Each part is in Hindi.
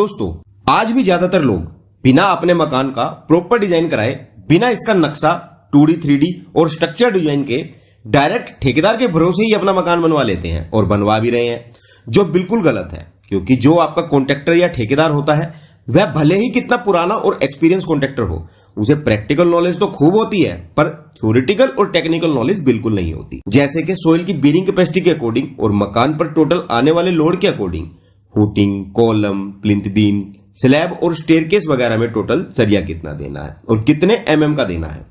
दोस्तों, आज भी ज्यादातर लोग बिना अपने मकान का प्रॉपर डिजाइन कराए, बिना इसका नक्शा 2D, 3D और स्ट्रक्चर डिजाइन के डायरेक्ट ठेकेदार के भरोसे ही अपना मकान बनवा लेते हैं और बनवा भी रहे हैं, जो बिल्कुल गलत है। क्योंकि जो आपका कॉन्ट्रैक्टर या ठेकेदार होता है वह भले ही कितना पुराना और एक्सपीरियंस कॉन्ट्रैक्टर हो, उसे प्रैक्टिकल नॉलेज तो खूब होती है पर थ्योरेटिकल और टेक्निकल नॉलेज बिल्कुल नहीं होती। जैसे कि सोइल की बेरिंग कैपेसिटी के अकॉर्डिंग और मकान पर टोटल आने वाले लोड के according footing, column, plinth beam, slab और स्टेयरकेस वगैरह में टोटल सरिया कितना देना है और कितने mm का देना है,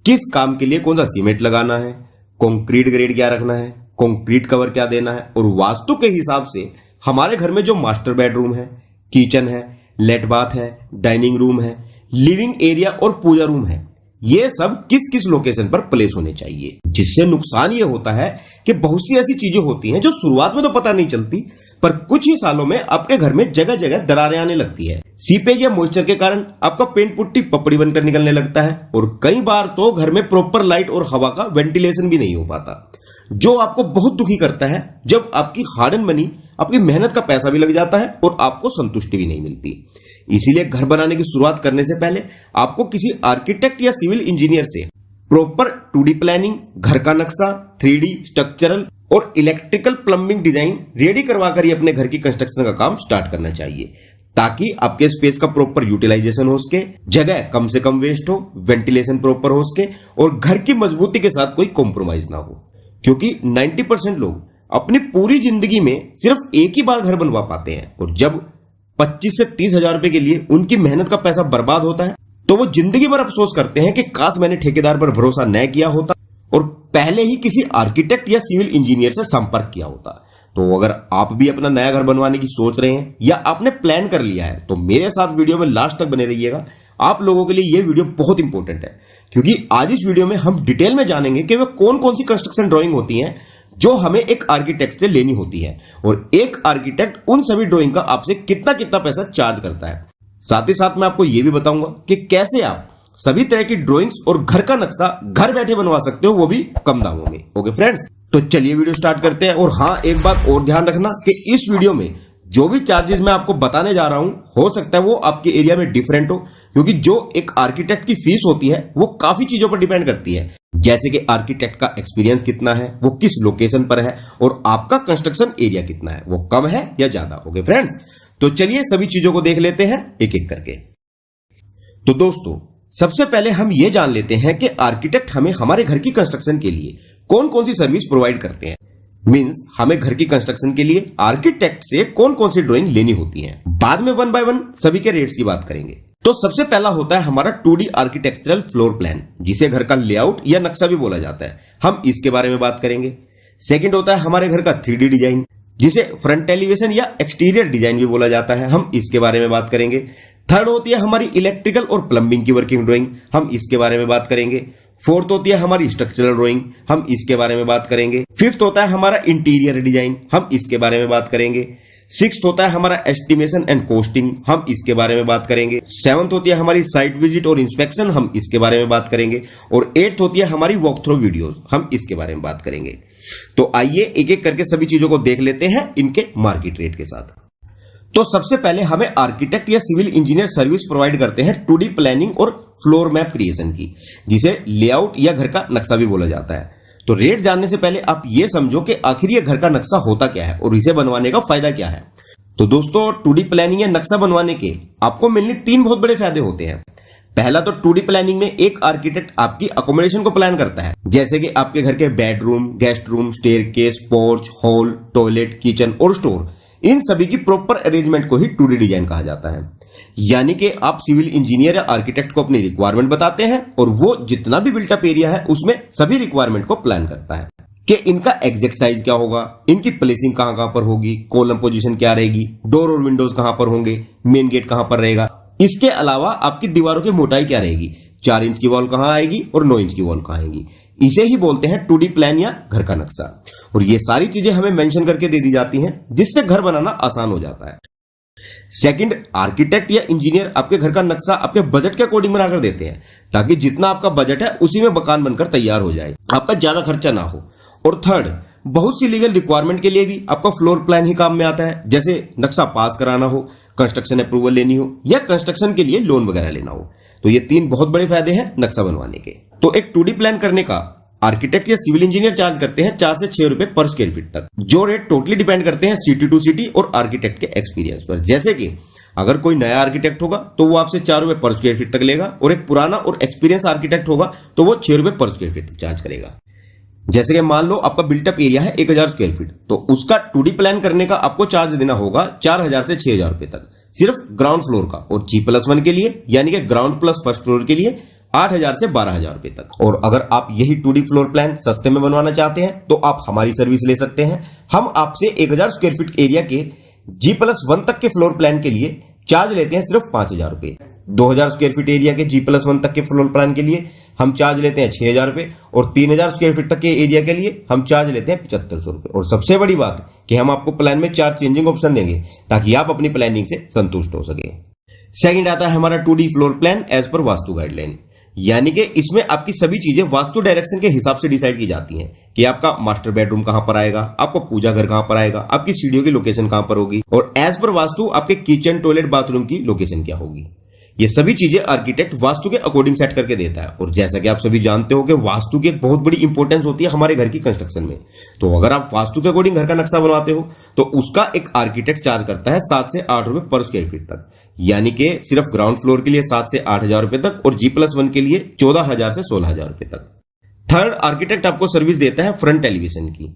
किस काम के लिए कौन सा सीमेंट लगाना है, कंक्रीट ग्रेड क्या रखना है, कंक्रीट कवर क्या देना है और वास्तु के हिसाब से हमारे घर में जो मास्टर बेडरूम है, किचन है, लेट बाथ है, डाइनिंग रूम है, लिविंग एरिया और पूजा रूम है, ये सब किस किस लोकेशन पर प्लेस होने चाहिए। जिससे नुकसान ये होता है कि बहुत सी ऐसी चीजें होती हैं जो शुरुआत में तो पता नहीं चलती पर कुछ ही सालों में आपके घर में जगह जगह दरारें आने लगती है। सीपेज या मॉइस्चर के कारण आपका पेंट पुट्टी पपड़ी बनकर निकलने लगता है और कई बार तो घर में प्रॉपर लाइट और हवा का वेंटिलेशन भी नहीं हो पाता, जो आपको बहुत दुखी करता है जब आपकी हार्ड एंड मनी, आपकी मेहनत का पैसा भी लग जाता है और आपको संतुष्टि भी नहीं मिलती। इसीलिए घर बनाने की शुरुआत करने से पहले आपको किसी आर्किटेक्ट या सिविल इंजीनियर से प्रॉपर 2D प्लानिंग, घर का नक्शा, 3D स्ट्रक्चरल और इलेक्ट्रिकल प्लम्बिंग डिजाइन रेडी करवाकर ही अपने घर की कंस्ट्रक्शन का काम स्टार्ट करना चाहिए, ताकि आपके स्पेस का प्रॉपर यूटिलाइजेशन हो सके, जगह कम से कम वेस्ट हो, वेंटिलेशन प्रॉपर हो सके और घर की मजबूती के साथ कोई कॉम्प्रोमाइज ना हो। क्योंकि 90% लोग अपनी पूरी जिंदगी में सिर्फ एक ही बार घर बनवा पाते हैं और जब 25 से 30 हजार रुपए के लिए उनकी मेहनत का पैसा बर्बाद होता है तो वो जिंदगी भर अफसोस करते हैं कि काश मैंने ठेकेदार पर भरोसा न किया होता और पहले ही किसी आर्किटेक्ट या सिविल इंजीनियर से संपर्क किया होता। तो अगर आप भी अपना नया घर बनवाने की सोच रहे हैं या आपने प्लान कर लिया है तो मेरे साथ वीडियो में लास्ट तक बने रहिएगा। आप लोगों के लिए यह वीडियो बहुत इंपॉर्टेंट है क्योंकि आज इस वीडियो में हम डिटेल में जानेंगे कि वे कौन कौन सी कंस्ट्रक्शन ड्राइंग होती हैं जो हमें एक आर्किटेक्ट से लेनी होती है और एक आर्किटेक्ट उन सभी ड्राइंग का आपसे कितना कितना पैसा चार्ज करता है। साथ ही साथ मैं आपको यह भी बताऊंगा कि कैसे आप सभी तरह की ड्राइंग्स और घर का नक्शा घर बैठे बनवा सकते हो, वो भी कम दामों में। ओके फ्रेंड्स, तो चलिए वीडियो स्टार्ट करते हैं। और हाँ, एक बात और ध्यान रखना कि इस वीडियो में जो भी चार्जेस मैं आपको बताने जा रहा हूं हो सकता है वो आपके एरिया में डिफरेंट हो, क्योंकि जो एक आर्किटेक्ट की फीस होती है वो काफी चीजों पर डिपेंड करती है, जैसे कि आर्किटेक्ट का एक्सपीरियंस कितना है, वो किस लोकेशन पर है और आपका कंस्ट्रक्शन एरिया कितना है, वो कम है या ज्यादा। ओके फ्रेंड्स, तो चलिए सभी चीजों को देख लेते हैं एक एक करके। तो दोस्तों, सबसे पहले हम ये जान लेते हैं कि आर्किटेक्ट हमें हमारे घर की कंस्ट्रक्शन के लिए कौन कौन सी सर्विस प्रोवाइड करते हैं। मींस हमें घर की कंस्ट्रक्शन के लिए आर्किटेक्ट से कौन कौन सी ड्राइंग लेनी होती है। बाद में 1 बाय 1 सभी के रेट्स की बात करेंगे। तो सबसे पहला होता है हमारा 2D आर्किटेक्चरल फ्लोर प्लान, जिसे घर का लेआउट या नक्शा भी बोला जाता है, हम इसके बारे में बात करेंगे। सेकंड होता है हमारे घर का 3D डिजाइन, जिसे फ्रंट एलिवेशन या एक्सटीरियर डिजाइन भी बोला जाता है, हम इसके बारे में बात करेंगे। थर्ड होती है हमारी इलेक्ट्रिकल और प्लम्बिंग की वर्किंग ड्राइंग, हम इसके बारे में बात करेंगे। फोर्थ होती है हमारी स्ट्रक्चरल ड्राइंग, हम इसके बारे में बात करेंगे। फिफ्थ होता है हमारा इंटीरियर डिजाइन, हम इसके बारे में बात करेंगे। सिक्स्थ होता है हमारा एस्टिमेशन एंड कॉस्टिंग, हम इसके बारे में बात करेंगे। सेवंथ होती है हमारी साइट विजिट और इंस्पेक्शन, हम इसके बारे में बात करेंगे। और एट्थ होती है हमारी वॉक थ्रू वीडियोस, हम इसके बारे में बात करेंगे। तो आइए एक एक करके सभी चीजों को देख लेते हैं इनके मार्केट रेट के साथ। तो सबसे पहले हमें आर्किटेक्ट या सिविल इंजीनियर सर्विस प्रोवाइड करते हैं 2D प्लानिंग और फ्लोर मैप क्रिएशन की, जिसे लेआउट या घर का नक्शा भी बोला जाता है। तो रेट जानने से पहले आप ये समझो कि आखिर ये घर का नक्शा होता क्या है और इसे बनवाने का फायदा क्या है। तो दोस्तों, 2D प्लानिंग या नक्शा बनवाने के आपको मेनली 3 बहुत बड़े फायदे होते हैं। पहला तो 2D प्लानिंग में एक आर्किटेक्ट आपकी अकोमोडेशन को प्लान करता है, जैसे कि आपके घर के bedroom, guest room, staircase, porch, hall, toilet, kitchen और स्टोर, इन सभी की प्रॉपर अरेंजमेंट को ही 2D डिजाइन कहा जाता है। यानी कि आप सिविल इंजीनियर या आर्किटेक्ट को अपनी रिक्वायरमेंट बताते हैं और वो जितना भी बिल्टअप एरिया है उसमें सभी रिक्वायरमेंट को प्लान करता है कि इनका एग्जैक्ट साइज क्या होगा, इनकी प्लेसिंग कहां कहां पर होगी, कॉलम पोजीशन क्या रहेगी, डोर और विंडोज कहां पर होंगे, मेन गेट कहां पर रहेगा। इसके अलावा आपकी दीवारों की मोटाई क्या रहेगी, 4 इंच की वॉल कहां आएगी और 9 इंच की वॉल कहां आएगी। इसे ही बोलते हैं 2D प्लान या घर का नक्शा। और ये सारी चीजें हमें मेंशन करके दे दी जाती हैं, जिससे घर बनाना आसान हो जाता है। सेकंड, आर्किटेक्ट या इंजीनियर आपके घर का नक्शा आपके बजट के अकॉर्डिंग बनाकर देते हैं, ताकि जितना आपका बजट है उसी में मकान बनकर तैयार हो जाए, आपका ज्यादा खर्चा ना हो। और थर्ड, बहुत सी लीगल रिक्वायरमेंट के लिए भी आपका फ्लोर प्लान ही काम में आता है, जैसे नक्शा पास कराना हो, कंस्ट्रक्शन अप्रूवल लेनी हो या कंस्ट्रक्शन के लिए लोन वगैरह लेना हो। तो ये 3 बहुत बड़े फायदे हैं नक्शा बनवाने के। तो एक 2D प्लान करने का आर्किटेक्ट या सिविल इंजीनियर चार्ज करते हैं 4 से 6 रुपए पर स्क्वायर फीट तक। जो रेट टोटली डिपेंड करते हैं सिटी टू सिटी और आर्किटेक्ट के एक्सपीरियंस पर। जैसे कि अगर कोई नया आर्किटेक्ट होगा तो वो आपसे 4 रुपए पर स्क्वायर फीट तक लेगा, और एक पुराना और एक्सपीरियंस आर्किटेक्ट होगा तो वो 6 रुपए पर स्क्वायर फीट तक चार्ज करेगा। जैसे कि मान लो आपका बिल्टअप एरिया है 1000 स्क्वायर फीट, तो उसका 2D प्लान करने का आपको चार्ज देना होगा 4000 से 6000 रुपए तक, सिर्फ ग्राउंड फ्लोर का। और G+1 के लिए यानी कि ग्राउंड प्लस फर्स्ट फ्लोर के लिए 8000 से 12000 रुपए तक। और अगर आप यही 2D फ्लोर प्लान सस्ते में बनवाना चाहते हैं तो आप हमारी सर्विस ले सकते हैं। हम आपसे 1000 स्क्वायर फीट एरिया के G+1 तक के फ्लोर प्लान के लिए चार्ज लेते हैं सिर्फ 5000 रुपए। 2000 स्क्वायर फीट एरिया के G+1 तक के फ्लोर प्लान के लिए हम चार्ज लेते हैं 6000 रुपए, और 3000 स्क्वायर फीट तक के एरिया के लिए हम चार्ज लेते हैं 7500 रुपए। और सबसे बड़ी बात कि हम आपको प्लान में 4 चेंजिंग ऑप्शन देंगे ताकि आप अपनी प्लानिंग से संतुष्ट हो सके। सेकंड आता है हमारा 2D floor plan as per vastu guideline, यानी कि इसमें आपकी सभी चीजें वास्तु डायरेक्शन के हिसाब से डिसाइड की जाती हैं कि आपका मास्टर बेडरूम कहां पर आएगा, आपका पूजा घर कहां पर आएगा, आपकी सीढ़ियों की लोकेशन कहां पर होगी, और एज पर वास्तु आपके किचन टॉयलेट बाथरूम की लोकेशन क्या होगी। ये सभी चीजें आर्किटेक्ट वास्तु के अकॉर्डिंग सेट करके देता है। और जैसा कि आप सभी जानते हो कि वास्तु की एक बहुत बड़ी इंपॉर्टेंस होती है हमारे घर की कंस्ट्रक्शन में। तो अगर आप वास्तु के अकॉर्डिंग घर का नक्शा बनवाते हो तो उसका एक आर्किटेक्ट चार्ज करता है 7 से 8 रुपए पर स्क्वायर फीट तक, यानी कि सिर्फ ग्राउंड फ्लोर के लिए 7 से 8000 रुपए तक, और G+1 के लिए 14000 से 16000 रुपए तक। थर्ड, आर्किटेक्ट आपको सर्विस देता है फ्रंट एलिवेशन की।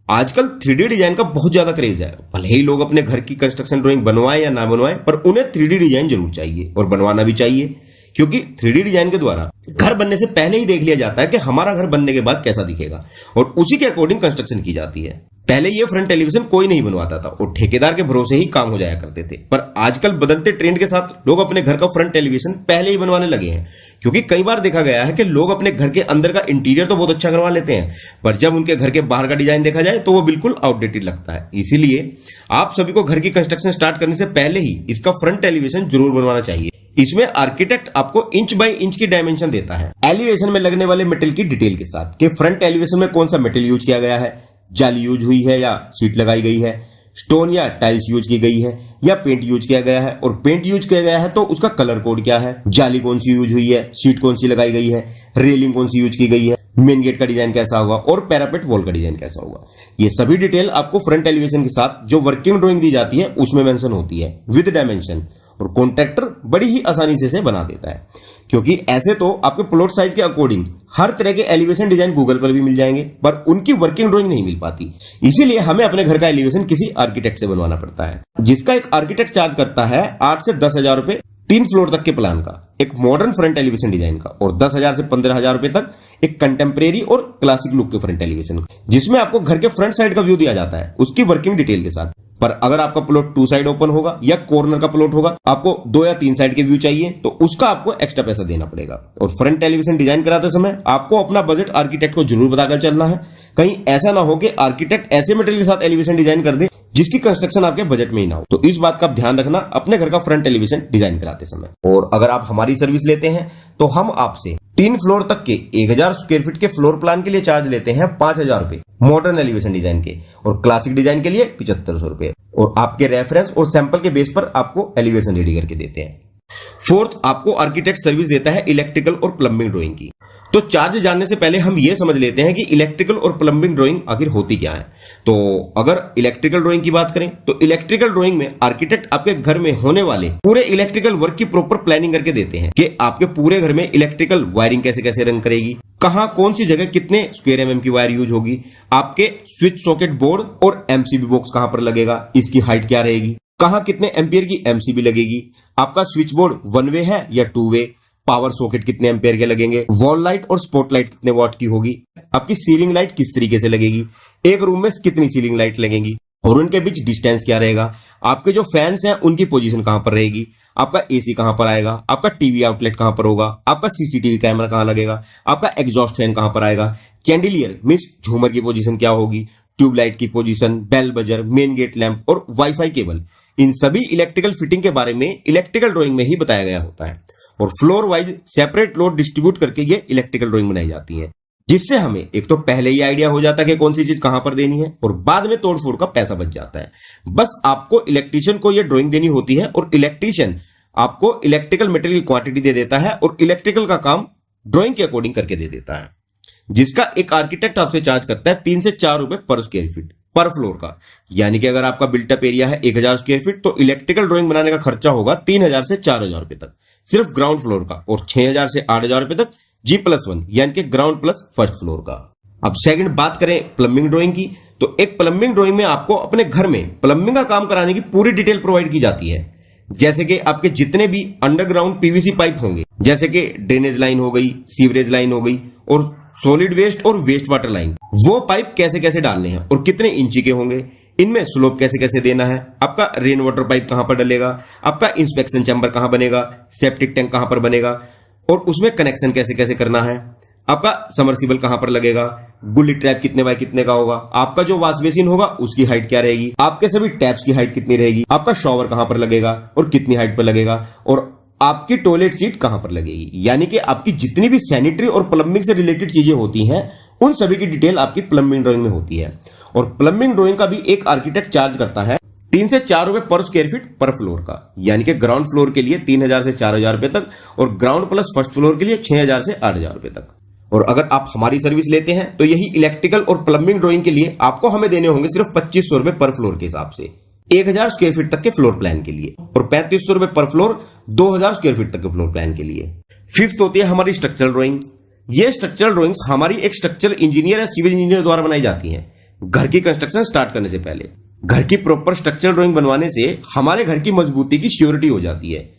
आजकल 3D डिजाइन का बहुत ज्यादा क्रेज है। भले ही लोग अपने घर की कंस्ट्रक्शन ड्राइंग बनवाएं या ना बनवाएं, पर उन्हें 3D डिजाइन जरूर चाहिए और बनवाना भी चाहिए, क्योंकि 3D डिजाइन के द्वारा घर बनने से पहले ही देख लिया जाता है कि हमारा घर बनने के बाद कैसा दिखेगा, और उसी के अकॉर्डिंग कंस्ट्रक्शन की जाती है। पहले ये फ्रंट एलिवेशन कोई नहीं बनवाता था और ठेकेदार के भरोसे ही काम हो जाया करते थे, पर आजकल बदलते ट्रेंड के साथ लोग अपने घर का फ्रंट एलिवेशन पहले ही बनवाने लगे हैं। क्योंकि कई बार देखा गया है कि लोग अपने घर के अंदर का इंटीरियर तो बहुत अच्छा करवा लेते हैं, पर जब उनके घर के बाहर का डिजाइन देखा जाए तो वो बिल्कुल आउटडेटेड लगता है। इसीलिए आप सभी को घर की कंस्ट्रक्शन स्टार्ट करने से पहले ही इसका फ्रंट एलिवेशन जरूर बनवाना चाहिए। इसमें आर्किटेक्ट आपको इंच बाय इंच की डायमेंशन देता है एलिवेशन में लगने वाले मेटल की डिटेल के साथ, कि फ्रंट एलिवेशन में कौन सा मेटल यूज किया गया है, जाली यूज हुई है या सीट लगाई गई है, स्टोन या टाइल्स यूज की गई है या पेंट यूज किया गया है, और पेंट यूज किया गया है तो उसका कलर कोड क्या है, जाली कौन सी यूज हुई है, सीट कौन सी लगाई गई है, रेलिंग कौन सी यूज की गई है, मेन गेट का डिजाइन कैसा होगा और पैरापेट वॉल का डिजाइन कैसा होगा। ये सभी डिटेल आपको फ्रंट एलिवेशन के साथ जो वर्किंग ड्राइंग दी जाती है उसमें मेंशन होती है विद डायमेंशन, और कॉन्ट्रैक्टर बड़ी ही आसानी से बना देता है। क्योंकि ऐसे तो आपके प्लॉट साइज के अकॉर्डिंग हर तरह के एलिवेशन डिजाइन गूगल पर भी मिल जाएंगे, पर उनकी वर्किंग ड्राइंग नहीं मिल पाती। इसीलिए हमें अपने घर का एलिवेशन किसी आर्किटेक्ट से बनवाना पड़ता है, जिसका एक आर्किटेक्ट चार्ज करता है 8 से 10,000 रुपए 3 फ्लोर तक के प्लान का, एक मॉडर्न फ्रंट एलिवेशन डिजाइन का, और 10,000 से 15,000 रुपए तक एक कंटेम्प्रेरी और क्लासिक लुक के फ्रंट एलिवेशन का, जिसमें आपको घर के फ्रंट साइड का व्यू दिया जाता है उसकी वर्किंग डिटेल के साथ। पर अगर आपका प्लॉट 2 साइड ओपन होगा या कॉर्नर का प्लॉट होगा, आपको 2 या 3 साइड के व्यू चाहिए, तो उसका आपको एक्स्ट्रा पैसा देना पड़ेगा। और फ्रंट एलिवेशन डिजाइन कराते समय आपको अपना बजट आर्किटेक्ट को जरूर बताकर चलना है। कहीं ऐसा ना हो कि आर्किटेक्ट ऐसे मटेरियल के साथ एलिवेशन डिजाइन कर दे जिसकी कंस्ट्रक्शन आपके बजट में ही ना हो। तो इस बात का ध्यान रखना अपने घर का फ्रंट एलिवेशन डिजाइन कराते समय। और अगर आप हमारी सर्विस लेते हैं तो हम आपसे 3 फ्लोर तक के 1000 स्क्वायर फीट के फ्लोर प्लान के लिए चार्ज लेते हैं 5000 रुपए मॉडर्न एलिवेशन डिजाइन के, और क्लासिक डिजाइन के लिए 7500 रुपए, और आपके रेफरेंस और सैंपल के बेस पर आपको एलिवेशन रेडी करके देते हैं। फोर्थ, आपको आर्किटेक्ट सर्विस देता है इलेक्ट्रिकल और प्लम्बिंग ड्राइंग की। तो चार्ज जानने से पहले हम यह समझ लेते हैं कि इलेक्ट्रिकल और प्लम्बिंग ड्राइंग आखिर होती क्या है। तो अगर इलेक्ट्रिकल ड्राइंग की बात करें तो इलेक्ट्रिकल ड्राइंग में आर्किटेक्ट आपके घर में होने वाले पूरे इलेक्ट्रिकल वर्क की प्रॉपर प्लानिंग करके देते हैं कि आपके पूरे घर में इलेक्ट्रिकल वायरिंग कैसे कैसे रन करेगी, कहां कौन सी जगह कितने स्क्वायर एमएम की वायर यूज होगी, आपके स्विच सॉकेट बोर्ड और एमसीबी बॉक्स कहां पर लगेगा, इसकी हाइट क्या रहेगी, कहां कितने एम्पियर की एमसीबी लगेगी, आपका स्विच बोर्ड 1 वे है या 2 वे, पावर सॉकेट कितने एम्पियर के लगेंगे, वॉल लाइट और स्पॉट लाइट कितने वॉट की होगी, आपकी सीलिंग लाइट किस तरीके से लगेगी, एक रूम में कितनी सीलिंग लाइट लगेंगी और उनके बीच डिस्टेंस क्या रहेगा, आपके जो फैंस हैं उनकी पोजीशन कहां पर रहेगी, आपका एसी कहां पर आएगा, आपका टीवी आउटलेट कहां पर होगा, आपका सीसीटीवी कैमरा कहां लगेगा, आपका एग्जॉस्ट फैन कहां पर आएगा, कैंडिलियर मींस झूमर की पोजीशन क्या होगी, ट्यूबलाइट की position, bell buzzer, main gate lamp और वाईफाई केबल, इन सभी इलेक्ट्रिकल फिटिंग के बारे में इलेक्ट्रिकल ड्राइंग में ही बताया गया होता है। और floor wise separate load distribute करके ये इलेक्ट्रिकल ड्राइंग बनाई जाती है। जिससे हमें एक तो पहले ही आइडिया हो जाता है कि कौन सी चीज कहां पर देनी है और बाद में तोड़फोड़ का पैसा बच जाता है। बस आपको इलेक्ट्रीशियन को यह ड्राइंग देनी होती है और इलेक्ट्रीशियन आपको इलेक्ट्रिकल मटेरियल की क्वांटिटी दे देता है और इलेक्ट्रिकल का काम ड्राइंग के अकॉर्डिंग करके दे देता है, जिसका एक आर्किटेक्ट आपसे चार्ज करता है 3 से 4 रुपए पर स्क्वायर फीट पर फ्लोर का। यानी कि अगर आपका बिल्टअप एरिया है 1000 स्क्वायर फीट तो इलेक्ट्रिकल ड्राइंग बनाने का खर्चा होगा 3000 से 4000 रुपए तक सिर्फ ग्राउंड फ्लोर का, और 6000 से 8000 रुपए तक G+1 यानी कि ग्राउंड प्लस फर्स्ट फ्लोर का। अब सेकंड बात करें प्लम्बिंग ड्राइंग की, तो एक प्लम्बिंग ड्राइंग में आपको अपने घर में प्लम्बिंग का काम कराने की पूरी डिटेल प्रोवाइड की जाती है, जैसे कि आपके जितने भी अंडरग्राउंड पीवीसी पाइप होंगे, जैसे कि ड्रेनेज लाइन हो गई, सीवरेज लाइन हो गई और सॉलिड वेस्ट और वेस्ट वाटर लाइन, वो पाइप कैसे कैसे डालने हैं और कितने इंची के होंगे, इनमें स्लोप कैसे कैसे देना है, आपका रेन वाटर पाइप कहां पर डलेगा, आपका इंस्पेक्शन चैम्बर कहां बनेगा, सेप्टिक टैंक कहां पर बनेगा और उसमें कनेक्शन कैसे कैसे करना है, आपका समरसिबल कहां पर लगेगा, गुल्ली ट्रैप कितने बाय कितने का होगा, आपका जो वॉश बेसिन होगा उसकी हाइट क्या रहेगी, आपके सभी टैप्स की हाइट कितनी रहेगी, आपका शॉवर कहां पर लगेगा और कितनी हाइट पर लगेगा, और आपकी टॉयलेट सीट कहां पर लगेगी। यानी कि आपकी जितनी भी सैनिटरी और प्लम्बिंग से रिलेटेड चीजें होती हैं उन सभी की डिटेल आपकी प्लम्बिंग ड्राइंग में होती है। और प्लम्बिंग ड्राइंग का भी एक आर्किटेक्ट चार्ज करता है 3 से 4 रुपए पर स्क्वायर फीट पर फ्लोर का, यानी कि ग्राउंड फ्लोर के लिए 3000 से 4000 रुपए तक और ग्राउंड प्लस फर्स्ट फ्लोर के लिए 6000 से 8000 रुपए तक। और अगर आप हमारी सर्विस लेते हैं तो यही इलेक्ट्रिकल और प्लम्बिंग ड्राइंग के लिए आपको हमें देने होंगे सिर्फ 2500 रुपए पर फ्लोर के हिसाब से 1000 स्क्वायर फीट तक के फ्लोर प्लान के लिए, और 3500 रुपए पर फ्लोर 2000 स्क्वायर फीट तक के फ्लोर प्लान के लिए। फिफ्थ होती है हमारी स्ट्रक्चरल ड्राइंग। ये स्ट्रक्चरल ड्राइंग्स हमारी एक स्ट्रक्चरल इंजीनियर या सिविल इंजीनियर द्वारा बनाई जाती हैं घर की कंस्ट्रक्शन स्टार्ट करने से पहले। घर की प्रॉपर स्ट्रक्चरल ड्राइंग बनवाने से हमारे घर की मजबूती की श्योरिटी हो जाती है।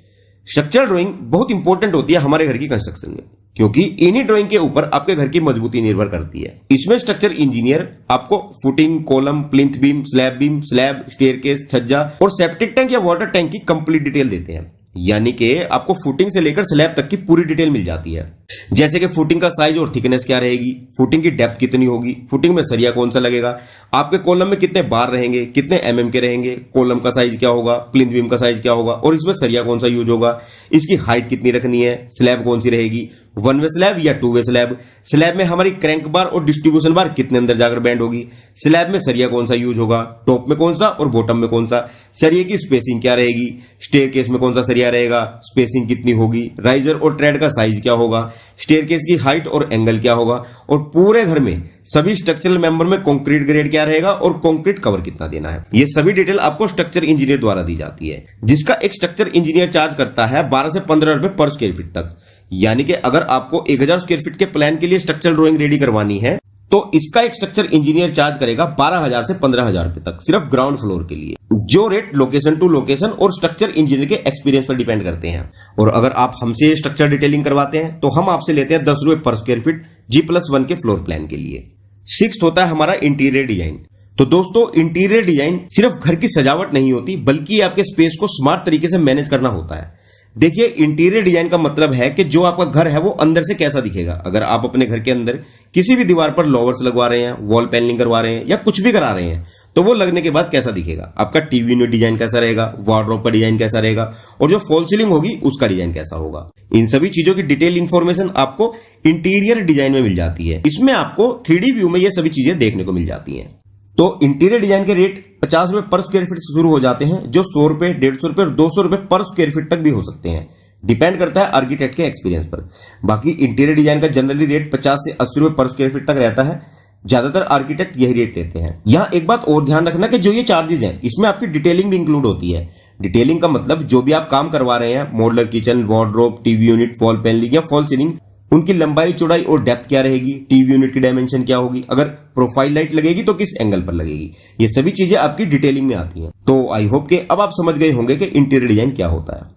स्ट्रक्चरल ड्राइंग बहुत इंपॉर्टेंट होती है हमारे घर की कंस्ट्रक्शन में, क्योंकि इन्हीं ड्राइंग के ऊपर आपके घर की मजबूती निर्भर करती है। इसमें स्ट्रक्चर इंजीनियर आपको footing, column, plinth beam, slab, staircase, छज्जा और सेप्टिक टैंक या वाटर टैंक की कंप्लीट डिटेल देते हैं। यानी कि आपको फुटिंग से लेकर स्लैब तक की पूरी डिटेल मिल जाती है, जैसे कि फुटिंग का साइज और थिकनेस क्या रहेगी, फुटिंग की डेप्थ कितनी होगी, फुटिंग में सरिया कौन सा लगेगा, आपके कॉलम में कितने बार रहेंगे, कितने एमएम के रहेंगे, कॉलम का साइज क्या होगा, प्लिंथ बीम का साइज क्या होगा और इसमें सरिया कौन सा यूज होगा, इसकी हाइट कितनी रखनी है, स्लैब कौन सी रहेगी, 1 वे स्लैब या 2 वे स्लैब, स्लैब में हमारी क्रैंक बार और डिस्ट्रीब्यूशन बार कितने अंदर जाकर बैंड होगी, स्लैब में सरिया कौन सा यूज होगा, टॉप में कौन सा और बॉटम में कौन सा, सरिये की स्पेसिंग क्या रहेगी, स्टेयरकेस में कौन सा सरिया रहेगा, स्पेसिंग कितनी होगी, राइजर और ट्रेड का साइज क्या होगा, स्टेयरकेस की हाइट और एंगल क्या होगा, और पूरे घर में सभी स्ट्रक्चरल मेंबर में कंक्रीट ग्रेड क्या रहेगा और कंक्रीट कवर कितना देना है। ये सभी डिटेल आपको स्ट्रक्चर इंजीनियर द्वारा दी जाती है, जिसका एक स्ट्रक्चर इंजीनियर चार्ज करता है 12 से 15 रुपए पर स्क्वायर फीट तक। यानी कि अगर आपको 1000 स्क्वायर फीट के प्लान के लिए स्ट्रक्चरल ड्राइंग रेडी करवानी है तो इसका एक स्ट्रक्चर इंजीनियर चार्ज करेगा 12000 से 15000 रुपए तक सिर्फ ग्राउंड फ्लोर के लिए, जो रेट लोकेशन टू लोकेशन और स्ट्रक्चर इंजीनियर के एक्सपीरियंस पर डिपेंड करते हैं। और अगर आप हमसे स्ट्रक्चर डिटेलिंग करवाते हैं तो हम आपसे लेते हैं 10 रुपए पर स्क्वायर फीट G+1 के फ्लोर प्लान के लिए। 6th होता है हमारा इंटीरियर डिजाइन। तो दोस्तों, इंटीरियर डिजाइन सिर्फ घर की सजावट नहीं होती बल्कि आपके स्पेस को स्मार्ट तरीके से मैनेज करना होता है। देखिए, इंटीरियर डिजाइन का मतलब है कि जो आपका घर है वो अंदर से कैसा दिखेगा। अगर आप अपने घर के अंदर किसी भी दीवार पर लॉवर्स लगवा रहे हैं, वॉल पैनलिंग करवा रहे हैं या कुछ भी करा रहे हैं तो वो लगने के बाद कैसा दिखेगा, आपका टीवी यूनिट डिजाइन कैसा रहेगा, वार्डरोब का डिजाइन कैसा रहेगा और जो फॉल सीलिंग होगी उसका डिजाइन कैसा होगा। इन सभी चीजों की डिटेल इंफॉर्मेशन आपको इंटीरियर डिजाइन में मिल जाती है। इसमें आपको 3D व्यू में ये सभी चीजें देखने को मिल जाती हैं। तो इंटीरियर डिजाइन के रेट 50 रुपए पर स्क्वायर फीट से शुरू हो जाते हैं, जो 100 रुपए, 150 रुपए और 200 रुपए पर स्क्वायर फीट तक भी हो सकते हैं। डिपेंड करता है आर्किटेक्ट के एक्सपीरियंस पर। बाकी इंटीरियर डिजाइन का जनरली रेट 50 से 80 रुपए पर स्क्वायर फीट तक रहता है। ज्यादातर आर्किटेक्ट यही रेट देते हैं। यहाँ एक बात और ध्यान रखना कि जो ये चार्जेस हैं इसमें आपकी डिटेलिंग भी इंक्लूड होती है। डिटेलिंग का मतलब जो भी आप काम करवा रहे हैं, modular kitchen, wardrobe, TV unit, wall panelling या फॉल सीलिंग, उनकी लंबाई, चौड़ाई और डेप्थ क्या रहेगी, टीवी यूनिट की डायमेंशन क्या होगी, अगर प्रोफाइल लाइट लगेगी तो किस एंगल पर लगेगी, ये सभी चीजें आपकी डिटेलिंग में आती हैं। तो आई होप कि अब आप समझ गए होंगे कि इंटीरियर डिजाइन क्या होता है।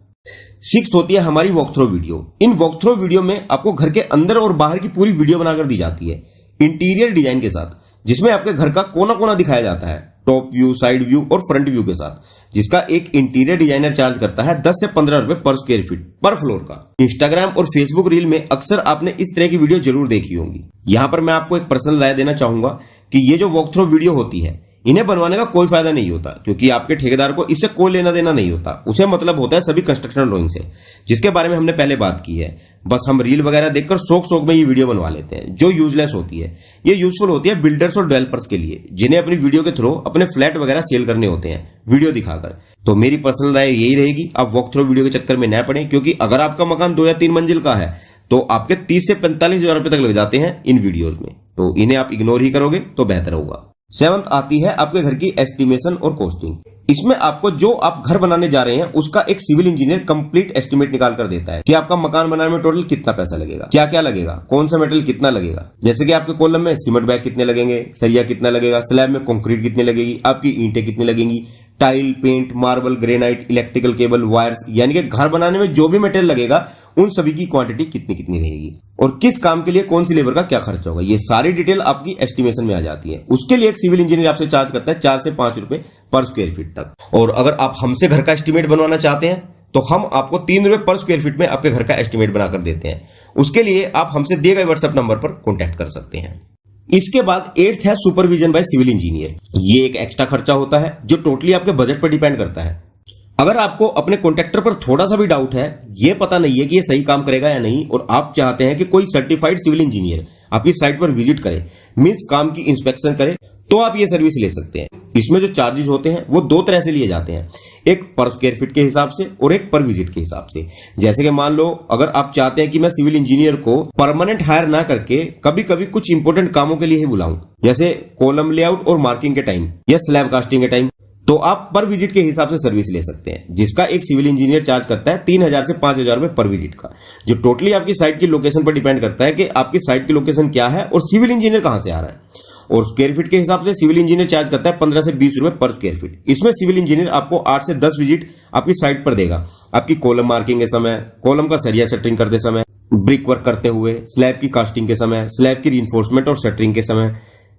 6th होती है हमारी वॉक थ्रो वीडियो। इन वॉक थ्रो वीडियो में आपको घर के अंदर और बाहर की पूरी वीडियो बनाकर दी जाती है इंटीरियर डिजाइन के साथ, जिसमें आपके घर का कोना कोना दिखाया जाता है, टॉप व्यू, साइड व्यू और फ्रंट व्यू के साथ, जिसका एक इंटीरियर डिजाइनर चार्ज करता है 10 से 15 रुपए पर स्क्वायर फीट पर फ्लोर का। इंस्टाग्राम और फेसबुक रील में अक्सर आपने इस तरह की वीडियो जरूर देखी होंगी। यहां पर मैं आपको एक पर्सनल राय देना चाहूंगा कि ये जो वॉक थ्रो वीडियो होती है इन्हें बनवाने का कोई फायदा नहीं होता, क्योंकि आपके ठेकेदार को इससे कोई लेना देना नहीं होता। उसे मतलब होता है सभी कंस्ट्रक्शन ड्राइंग से, जिसके बारे में हमने पहले बात की है। बस हम रील वगैरह देखकर शौक में ये वीडियो बनवा लेते हैं, जो यूजलेस होती है। ये यूजफुल होती है बिल्डर्स और डेवलपर्स के लिए, जिन्हें अपनी वीडियो के थ्रू अपने फ्लैट वगैरह सेल करने होते हैं वीडियो दिखाकर। तो मेरी पर्सनल राय यही रहेगी, आप वॉक थ्रू वीडियो के चक्कर में न पड़े, क्योंकि अगर आपका मकान 2 या 3 मंजिल का है तो आपके 30 से 45 हजार रुपए तक लग जाते हैं इन वीडियोज में। तो इन्हें आप इग्नोर ही करोगे तो बेहतर होगा। 7th आती है आपके घर की एस्टिमेशन और कॉस्टिंग। इसमें आपको जो आप घर बनाने जा रहे हैं उसका एक सिविल इंजीनियर कंप्लीट एस्टिमेट निकाल कर देता है कि आपका मकान बनाने में टोटल कितना पैसा लगेगा, क्या क्या लगेगा, कौन सा मेटेरियल कितना लगेगा। जैसे कि आपके कॉलम में सीमेंट बैग कितने लगेंगे, सरिया कितना लगेगा, स्लैब में कंक्रीट कितनी लगेगी, आपकी ईंटें कितनी लगेंगी, tile, paint, marble, granite, electrical cable, wires, यानी कि घर बनाने में जो भी मटेरियल लगेगा उन सभी की क्वांटिटी कितनी कितनी रहेगी और किस काम के लिए कौन सी लेबर का क्या खर्चा होगा, ये सारी डिटेल आपकी एस्टिमेशन में आ जाती है। उसके लिए एक सिविल इंजीनियर आपसे चार्ज करता है 4 से 5 रुपए पर स्क्वायर फीट तक। और अगर आप हमसे घर का एस्टिमेट बनवाना चाहते हैं तो हम आपको 3 रुपए पर स्क्वायर फीट में आपके घर का एस्टिमेट बनाकर देते हैं। उसके लिए आप हमसे दिए गए व्हाट्सएप नंबर पर कॉन्टैक्ट कर सकते हैं। इसके बाद 8th है सुपरविजन बाय सिविल इंजीनियर। ये एक एक्स्ट्रा खर्चा होता है जो टोटली आपके बजट पर डिपेंड करता है। अगर आपको अपने कॉन्ट्रैक्टर पर थोड़ा सा भी डाउट है, ये पता नहीं है कि ये सही काम करेगा या नहीं, और आप चाहते हैं कि कोई सर्टिफाइड सिविल इंजीनियर आपकी साइट पर विजिट करे, मींस काम की इंस्पेक्शन करे, तो आप ये सर्विस ले सकते हैं। इसमें जो चार्जेस होते हैं वो 2 तरह से लिए जाते हैं, एक पर स्क्वायर फीट के हिसाब से और एक पर विजिट के हिसाब से। जैसे कि मान लो अगर आप चाहते हैं कि मैं सिविल इंजीनियर को परमानेंट हायर ना करके कभी कभी कुछ इंपोर्टेंट कामों के लिए ही बुलाऊं, जैसे कॉलम लेआउट और मार्किंग के टाइम या स्लैब कास्टिंग के टाइम, तो आप पर विजिट के हिसाब से सर्विस ले सकते हैं, जिसका एक सिविल इंजीनियर चार्ज करता है 3000 से 5000 रुपए पर विजिट का, जो टोटली आपकी साइट की लोकेशन पर डिपेंड करता है कि आपकी साइट की लोकेशन क्या है और सिविल इंजीनियर कहां से आ रहा है। और स्क्वायर फीट के हिसाब से सिविल इंजीनियर चार्ज करता है 15 से 20 रुपए पर स्क्वायर फीट। इसमें सिविल इंजीनियर आपको 8 से 10 विजिट आपकी साइट पर देगा, आपकी कॉलम मार्किंग के समय, कॉलम का सरिया शटरिंग करते समय, ब्रिक वर्क करते हुए, स्लैब की कास्टिंग के समय, स्लैब की रीइंफोर्समेंट और शटरिंग के समय,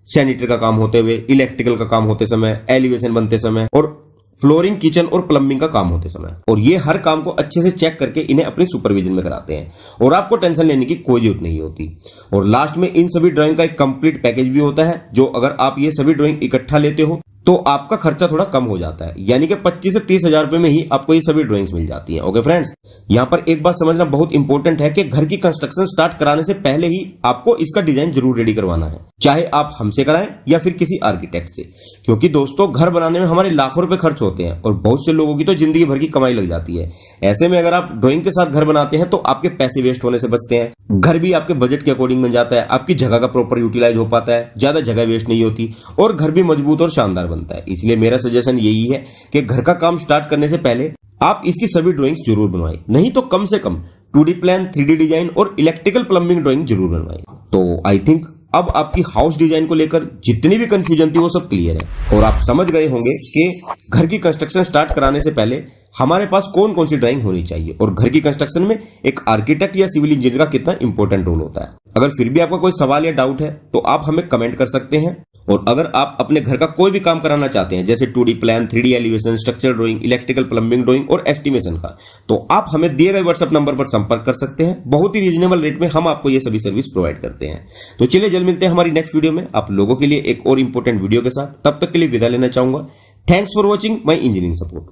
सैनिटरी का काम होते हुए, इलेक्ट्रिकल का काम होते समय, एलिवेशन बनते समय और फ्लोरिंग, किचन और प्लम्बिंग का काम होते समय। और ये हर काम को अच्छे से चेक करके इन्हें अपनी सुपरविजन में कराते हैं और आपको टेंशन लेने की कोई जरूरत नहीं होती। और लास्ट में इन सभी ड्राइंग का एक कंप्लीट पैकेज भी होता है, जो अगर आप ये सभी ड्राइंग इकट्ठा लेते हो तो आपका खर्चा थोड़ा कम हो जाता है, यानी कि 25 से 30 हजार रुपए में ही आपको ये सभी ड्राइंग्स मिल जाती हैं। ओके फ्रेंड्स, यहाँ पर एक बात समझना बहुत इंपॉर्टेंट है कि घर की कंस्ट्रक्शन स्टार्ट कराने से पहले ही आपको इसका डिजाइन जरूर रेडी करवाना है, चाहे आप हमसे कराएं या फिर किसी आर्किटेक्ट से, क्योंकि दोस्तों घर बनाने में हमारे लाखों रुपए खर्च होते हैं और बहुत से लोगों की तो जिंदगी भर की कमाई लग जाती है। ऐसे में अगर आप ड्राइंग के साथ घर बनाते हैं तो आपके पैसे वेस्ट होने से बचते हैं, घर भी आपके बजट के अकॉर्डिंग बन जाता है, आपकी जगह का प्रॉपर यूटिलाइज हो पाता है, ज्यादा जगह वेस्ट नहीं होती और घर भी मजबूत और शानदार बनता है। इसलिए मेरा सजेशन यही है कि घर का काम स्टार्ट करने से पहले आप इसकी सभी ड्राइंग्स जरूर बनवाएं, नहीं तो कम से कम 2D प्लान, 3D डिजाइन और इलेक्ट्रिकल प्लम्बिंग ड्राइंग जरूर बनवाएं। तो आई थिंक अब आपकी हाउस डिजाइन को लेकर जितनी भी कंफ्यूजन थी वो सब क्लियर है और आप समझ गए होंगे कि घर की कंस्ट्रक्शन स्टार्ट कराने से पहले हमारे पास कौन कौन सी ड्राइंग होनी चाहिए और घर की कंस्ट्रक्शन में एक आर्किटेक्ट या सिविल इंजीनियर का कितना इंपॉर्टेंट रोल होता है। अगर फिर भी आपका कोई सवाल या डाउट है तो आप हमें कमेंट कर सकते हैं। और अगर आप अपने घर का कोई भी काम कराना चाहते हैं, जैसे 2D plan, 3D elevation, structure drawing, electrical plumbing drawing और एस्टिमेशन का, तो आप हमें दिए गए व्हाट्सएप नंबर पर संपर्क कर सकते हैं। बहुत ही रीजनेबल रेट में हम आपको ये सभी सर्विस प्रोवाइड करते हैं। तो चलिए जल्द मिलते हैं हमारी नेक्स्ट वीडियो में आप लोगों के लिए एक और इंपॉर्टेंट वीडियो के साथ। तब तक के लिए विदा लेना चाहूंगा। Thanks for watching my engineering support.